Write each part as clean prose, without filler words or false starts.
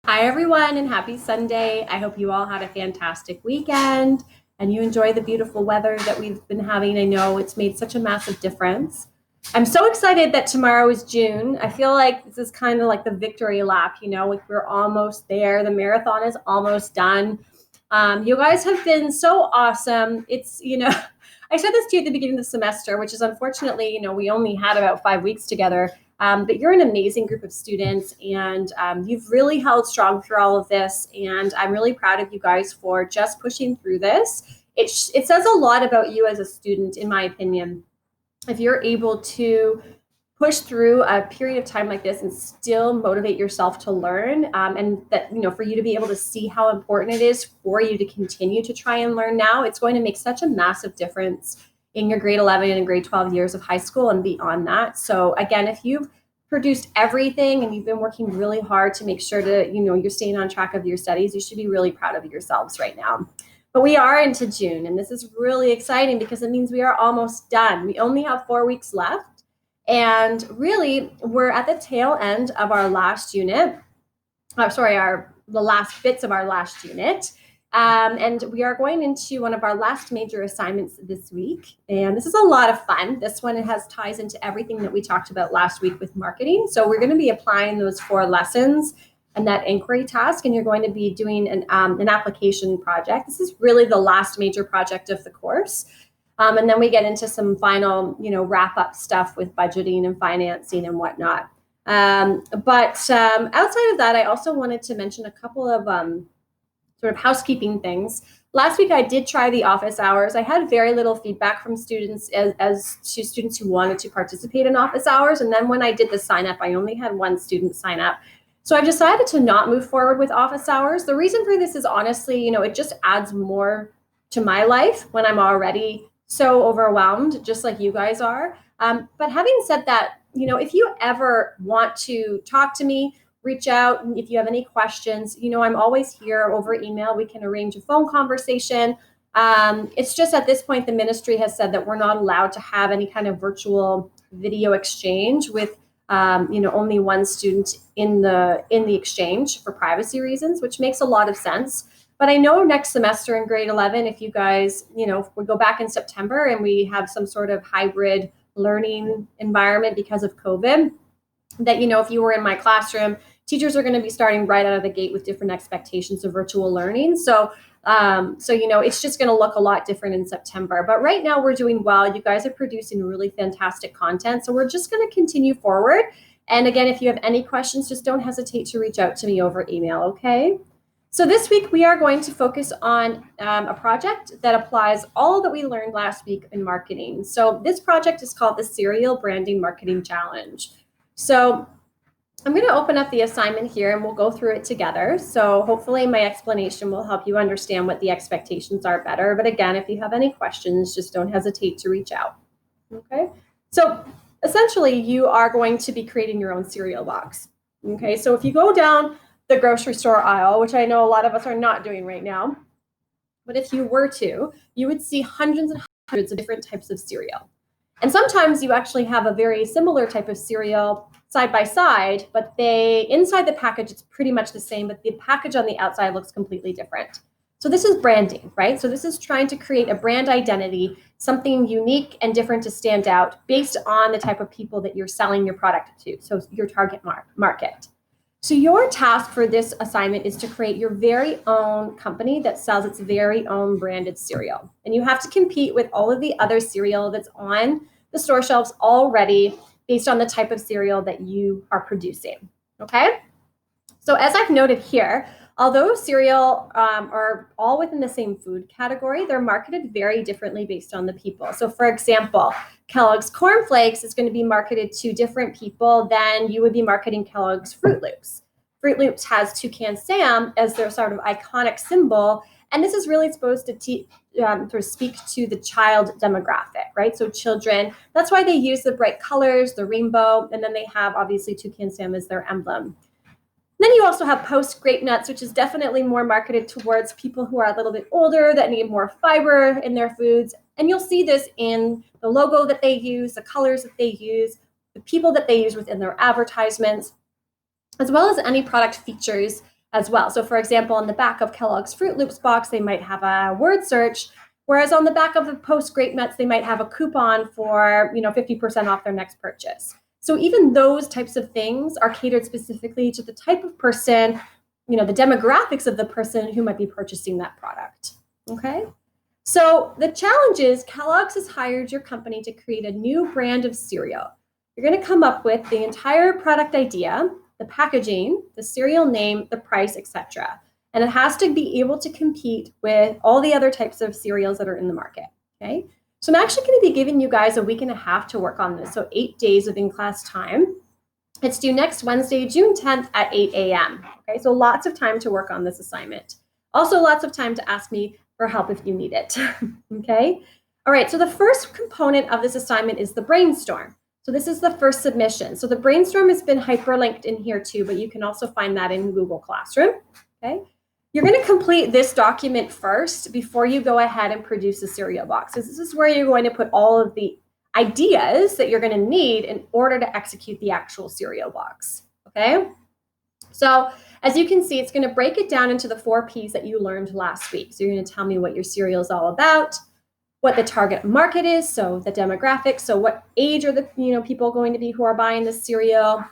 Hi, everyone, and happy Sunday. I hope you all had a fantastic weekend and you enjoy the beautiful weather that we've been having. I know it's made such a massive difference. I'm so excited that tomorrow is June. I feel like this is kind of like the victory lap, like we're almost there. The marathon is almost done. You guys have been so awesome. I said this to you at the beginning of the semester, which is unfortunately, we only had about 5 weeks together. But you're an amazing group of students, and you've really held strong through all of this. And I'm really proud of you guys for just pushing through this. It says a lot about you as a student, in my opinion, if you're able to push through a period of time like this and still motivate yourself to learn, and that, for you to be able to see how important it is for you to continue to try and learn now. It's going to make such a massive difference in your grade 11 and grade 12 years of high school and beyond that. So again, if you've produced everything and you've been working really hard to make sure you're staying on track of your studies, you should be really proud of yourselves right now. But we are into June, and this is really exciting because it means we are almost done. We only have 4 weeks left, and really we're at the tail end of our last unit. The last bits of our last unit. And we are going into one of our last major assignments this week. And this is a lot of fun. This one ties into everything that we talked about last week with marketing. So we're going to be applying those 4 lessons and that inquiry task, and you're going to be doing an application project. This is really the last major project of the course. And then we get into some final, wrap up stuff with budgeting and financing and whatnot. But outside of that, I also wanted to mention a couple of sort of housekeeping things. Last week, I did try the office hours. I had very little feedback from students as to students who wanted to participate in office hours. And then when I did the sign up, I only had one student sign up. So I've decided to not move forward with office hours. The reason for this is honestly, it just adds more to my life when I'm already so overwhelmed, just like you guys are. But having said that, if you ever want to talk to me, reach out. If you have any questions, I'm always here over email. We can arrange a phone conversation. It's just at this point, the ministry has said that we're not allowed to have any kind of virtual video exchange with only one student in the exchange for privacy reasons, which makes a lot of sense. But I know next semester in grade 11, if you guys, if we go back in September and we have some sort of hybrid learning environment because of COVID, that, if you were in my classroom, teachers are going to be starting right out of the gate with different expectations of virtual learning. So it's just going to look a lot different in September. But right now we're doing well. You guys are producing really fantastic content. So we're just going to continue forward. And again, if you have any questions, just don't hesitate to reach out to me over email, okay? So this week we are going to focus on a project that applies all that we learned last week in marketing. So this project is called the Cereal Branding Marketing Challenge. So I'm going to open up the assignment here and we'll go through it together. So hopefully my explanation will help you understand what the expectations are better. But again, if you have any questions, just don't hesitate to reach out. Okay. So essentially you are going to be creating your own cereal box. Okay. So if you go down the grocery store aisle, which I know a lot of us are not doing right now, but if you were to, you would see hundreds and hundreds of different types of cereal. And sometimes you actually have a very similar type of cereal side by side, but inside the package, it's pretty much the same, but the package on the outside looks completely different. So this is branding, right? So this is trying to create a brand identity, something unique and different to stand out based on the type of people that you're selling your product to, so your target market. So your task for this assignment is to create your very own company that sells its very own branded cereal. And you have to compete with all of the other cereal that's on the store shelves already based on the type of cereal that you are producing, okay? So as I've noted here, although cereal are all within the same food category, they're marketed very differently based on the people. So for example, Kellogg's Corn Flakes is going to be marketed to different people than you would be marketing Kellogg's Fruit Loops. Fruit Loops has Toucan Sam as their sort of iconic symbol, and this is really supposed to speak to the child demographic, right? So children, that's why they use the bright colors, the rainbow, and then they have obviously Toucan Sam as their emblem. Then you also have Post Grape Nuts, which is definitely more marketed towards people who are a little bit older that need more fiber in their foods. And you'll see this in the logo that they use, the colors that they use, the people that they use within their advertisements, as well as any product features as well. So for example, on the back of Kellogg's Fruit Loops box, they might have a word search, whereas on the back of the Post Grape Nuts, they might have a coupon for 50% off their next purchase. So even those types of things are catered specifically to the type of person, the demographics of the person who might be purchasing that product. Okay. So the challenge is Kellogg's has hired your company to create a new brand of cereal. You're going to come up with the entire product idea, the packaging, the cereal name, the price, etc. And it has to be able to compete with all the other types of cereals that are in the market. Okay. So I'm actually going to be giving you guys a week and a half to work on this. So 8 days of in-class time. It's due next Wednesday, June 10th at 8 a.m. Okay. So lots of time to work on this assignment. Also lots of time to ask me for help if you need it. Okay. All right. So the first component of this assignment is the brainstorm. So this is the first submission. So the brainstorm has been hyperlinked in here too, but you can also find that in Google Classroom. Okay. You're going to complete this document first before you go ahead and produce the cereal box. This is where you're going to put all of the ideas that you're going to need in order to execute the actual cereal box. Okay. So as you can see, it's going to break it down into the 4 P's that you learned last week. So you're going to tell me what your cereal is all about, what the target market is, so the demographics, so what age are the people going to be who are buying this cereal,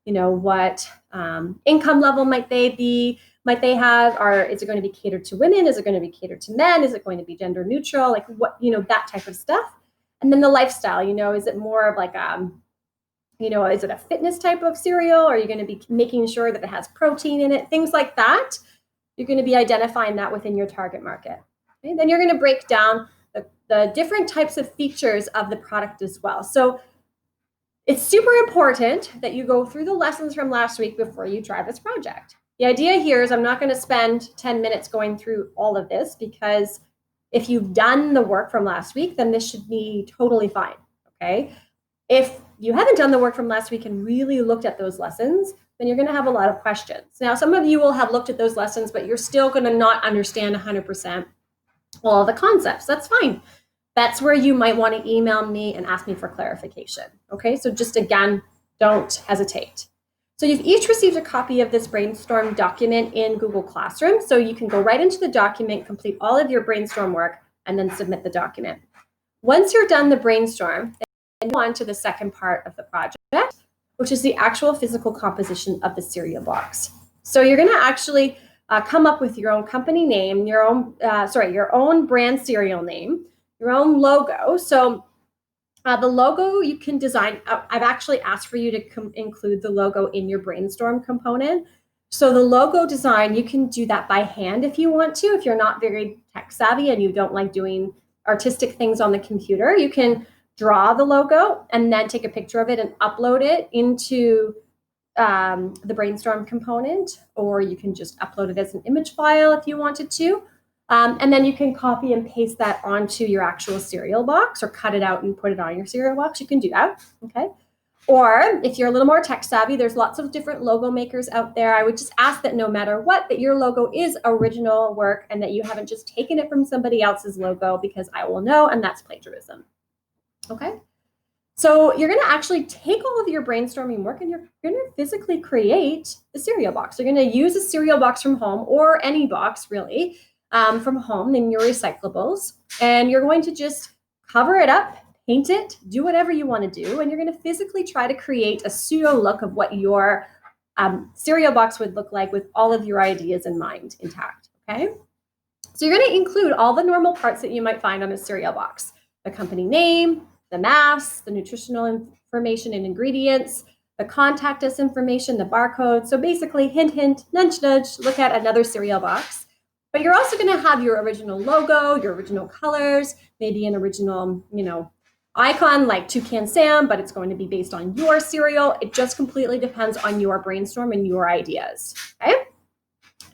what income level might they have, or is it going to be catered to women, is it going to be catered to men, is it going to be gender neutral, like what, that type of stuff. And then the lifestyle, is it more of like is it a fitness type of cereal? Are you going to be making sure that it has protein in it? Things like that. You're going to be identifying that within your target market. Okay? Then you're going to break down the different types of features of the product as well. So it's super important that you go through the lessons from last week before you try this project. The idea here is I'm not going to spend 10 minutes going through all of this, because if you've done the work from last week, then this should be totally fine. Okay. If you haven't done the work from last week and really looked at those lessons, then you're going to have a lot of questions. Now, some of you will have looked at those lessons, but you're still going to not understand 100% all the concepts. That's fine. That's where you might want to email me and ask me for clarification. Okay, so just again, don't hesitate. So you've each received a copy of this brainstorm document in Google Classroom. So you can go right into the document, complete all of your brainstorm work, and then submit the document. Once you're done the brainstorm, and on to the second part of the project, which is the actual physical composition of the cereal box. So you're going to actually come up with your own company name, your own brand cereal name, your own logo. So the logo you can design. I've actually asked for you to include the logo in your brainstorm component. So the logo design, you can do that by hand if you want to. If you're not very tech savvy and you don't like doing artistic things on the computer, you can draw the logo and then take a picture of it and upload it into the brainstorm component, or you can just upload it as an image file if you wanted to. And then you can copy and paste that onto your actual cereal box, or cut it out and put it on your cereal box. You can do that, okay? Or if you're a little more tech savvy, there's lots of different logo makers out there. I would just ask that no matter what, that your logo is original work and that you haven't just taken it from somebody else's logo, because I will know, and that's plagiarism. Okay, so you're going to actually take all of your brainstorming work and you're going to physically create the cereal box. You're going to use a cereal box from home, or any box really from home in your recyclables, and you're going to just cover it up, paint it, do whatever you want to do, and you're going to physically try to create a pseudo look of what your cereal box would look like with all of your ideas in mind intact. Okay, so you're going to include all the normal parts that you might find on a cereal box: the company name, the mass, the nutritional information and ingredients, the contact us information, the barcode. So basically, hint, hint, nudge, nudge, look at another cereal box. But you're also going to have your original logo, your original colors, maybe an original, icon like Toucan Sam, but it's going to be based on your cereal. It just completely depends on your brainstorm and your ideas, okay?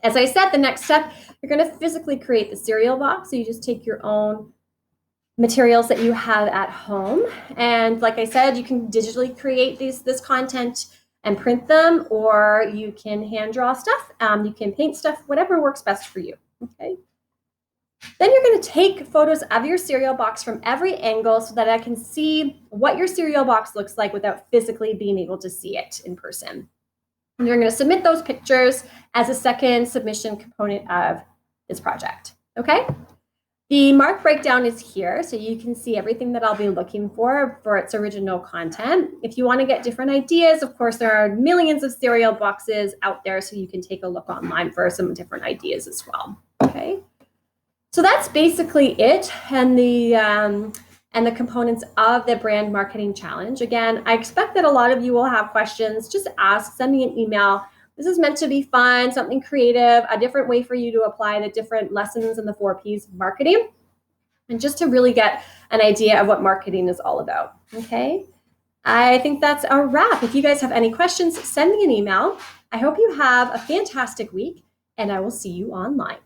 As I said, the next step, you're going to physically create the cereal box. So you just take your own materials that you have at home. And like I said, you can digitally create this content and print them, or you can hand draw stuff. You can paint stuff, whatever works best for you. Okay. Then you're going to take photos of your cereal box from every angle so that I can see what your cereal box looks like without physically being able to see it in person. And you're going to submit those pictures as a second submission component of this project. Okay? The mark breakdown is here, so you can see everything that I'll be looking for its original content. If you want to get different ideas, of course, there are millions of cereal boxes out there, so you can take a look online for some different ideas as well. Okay, so that's basically it, and the components of the brand marketing challenge. Again, I expect that a lot of you will have questions. Just ask, send me an email. This is meant to be fun, something creative, a different way for you to apply the different lessons in the 4 Ps of marketing, and just to really get an idea of what marketing is all about, okay? I think that's a wrap. If you guys have any questions, send me an email. I hope you have a fantastic week, and I will see you online.